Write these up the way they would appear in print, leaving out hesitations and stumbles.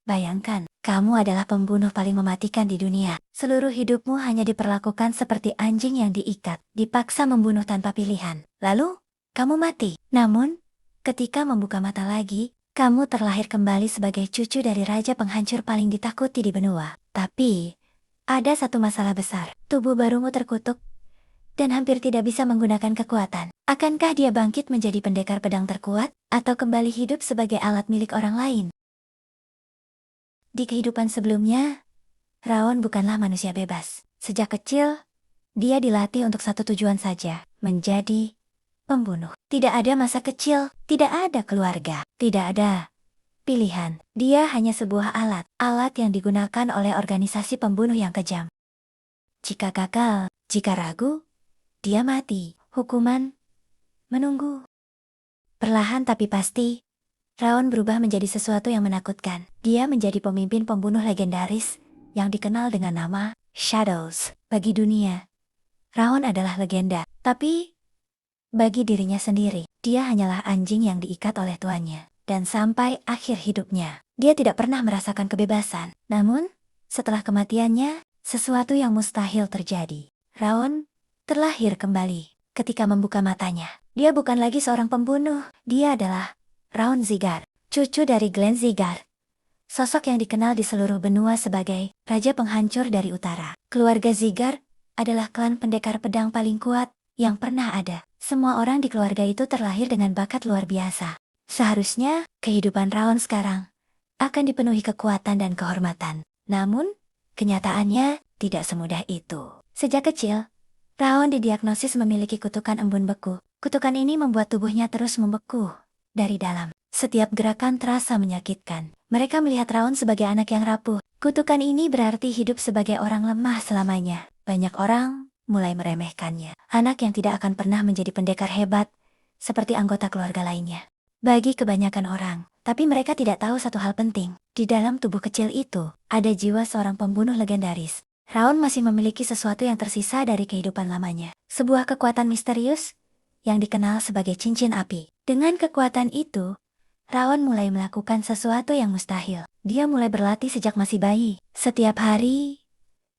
Bayangkan, kamu adalah pembunuh paling mematikan di dunia. Seluruh hidupmu hanya diperlakukan seperti anjing yang diikat, dipaksa membunuh tanpa pilihan. Lalu, kamu mati. Namun, ketika membuka mata lagi, kamu terlahir kembali sebagai cucu dari raja penghancur paling ditakuti di benua. Tapi, ada satu masalah besar. Tubuh barumu terkutuk dan hampir tidak bisa menggunakan kekuatan. Akankah dia bangkit menjadi pendekar pedang terkuat, atau kembali hidup sebagai alat milik orang lain? Di kehidupan sebelumnya, Raon bukanlah manusia bebas. Sejak kecil, dia dilatih untuk satu tujuan saja, menjadi pembunuh. Tidak ada masa kecil, tidak ada keluarga, tidak ada pilihan. Dia hanya sebuah alat yang digunakan oleh organisasi pembunuh yang kejam. Jika gagal, jika ragu, dia mati. Hukuman menunggu. Perlahan tapi pasti, Raon berubah menjadi sesuatu yang menakutkan. Dia menjadi pemimpin pembunuh legendaris yang dikenal dengan nama Shadows. Bagi dunia, Raon adalah legenda. Tapi, bagi dirinya sendiri, dia hanyalah anjing yang diikat oleh tuannya. Dan sampai akhir hidupnya, dia tidak pernah merasakan kebebasan. Namun, setelah kematiannya, sesuatu yang mustahil terjadi. Raon terlahir kembali. Ketika membuka matanya, dia bukan lagi seorang pembunuh. Dia adalah Raon Zigar, cucu dari Glenn Zigar. Sosok yang dikenal di seluruh benua sebagai Raja Penghancur dari Utara. Keluarga Zigar adalah klan pendekar pedang paling kuat yang pernah ada. Semua orang di keluarga itu terlahir dengan bakat luar biasa. Seharusnya, kehidupan Raon sekarang akan dipenuhi kekuatan dan kehormatan. Namun, kenyataannya tidak semudah itu. Sejak kecil, Raon didiagnosis memiliki kutukan embun beku. Kutukan ini membuat tubuhnya terus membeku dari dalam. Setiap gerakan terasa menyakitkan. Mereka melihat Raon sebagai anak yang rapuh. Kutukan ini berarti hidup sebagai orang lemah selamanya. Banyak orang mulai meremehkannya. Anak yang tidak akan pernah menjadi pendekar hebat, seperti anggota keluarga lainnya. Bagi kebanyakan orang, tapi mereka tidak tahu satu hal penting. Di dalam tubuh kecil itu, ada jiwa seorang pembunuh legendaris. Raon masih memiliki sesuatu yang tersisa dari kehidupan lamanya. Sebuah kekuatan misterius yang dikenal sebagai cincin api. Dengan kekuatan itu, Raon mulai melakukan sesuatu yang mustahil. Dia mulai berlatih sejak masih bayi. Setiap hari,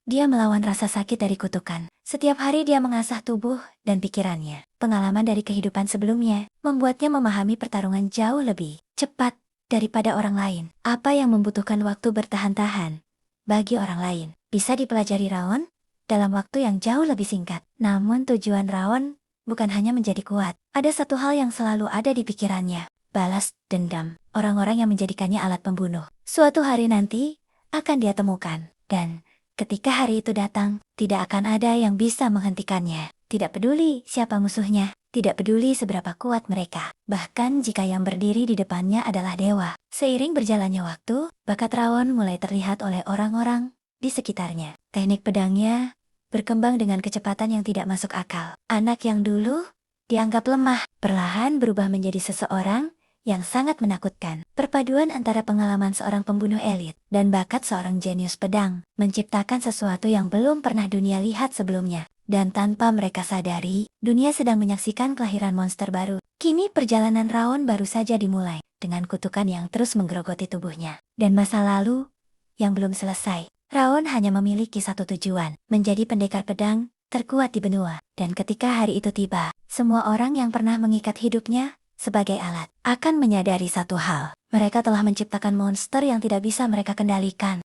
dia melawan rasa sakit dari kutukan. Setiap hari dia mengasah tubuh dan pikirannya. Pengalaman dari kehidupan sebelumnya membuatnya memahami pertarungan jauh lebih cepat daripada orang lain. Apa yang membutuhkan waktu bertahan-tahan bagi orang lain bisa dipelajari Raon dalam waktu yang jauh lebih singkat. Namun tujuan Raon bukan hanya menjadi kuat. Ada satu hal yang selalu ada di pikirannya. Balas dendam. Orang-orang yang menjadikannya alat pembunuh. Suatu hari nanti, akan dia temukan. Dan, ketika hari itu datang, tidak akan ada yang bisa menghentikannya. Tidak peduli siapa musuhnya. Tidak peduli seberapa kuat mereka. Bahkan jika yang berdiri di depannya adalah dewa. Seiring berjalannya waktu, bakat Raon mulai terlihat oleh orang-orang di sekitarnya. Teknik pedangnya berkembang dengan kecepatan yang tidak masuk akal. Anak yang dulu dianggap lemah, perlahan berubah menjadi seseorang yang sangat menakutkan. Perpaduan antara pengalaman seorang pembunuh elit dan bakat seorang jenius pedang menciptakan sesuatu yang belum pernah dunia lihat sebelumnya. Dan tanpa mereka sadari, dunia sedang menyaksikan kelahiran monster baru. Kini perjalanan Raon baru saja dimulai, dengan kutukan yang terus menggerogoti tubuhnya. Dan masa lalu yang belum selesai. Raon hanya memiliki satu tujuan, menjadi pendekar pedang terkuat di benua. Dan ketika hari itu tiba, semua orang yang pernah mengikat hidupnya sebagai alat akan menyadari satu hal. Mereka telah menciptakan monster yang tidak bisa mereka kendalikan.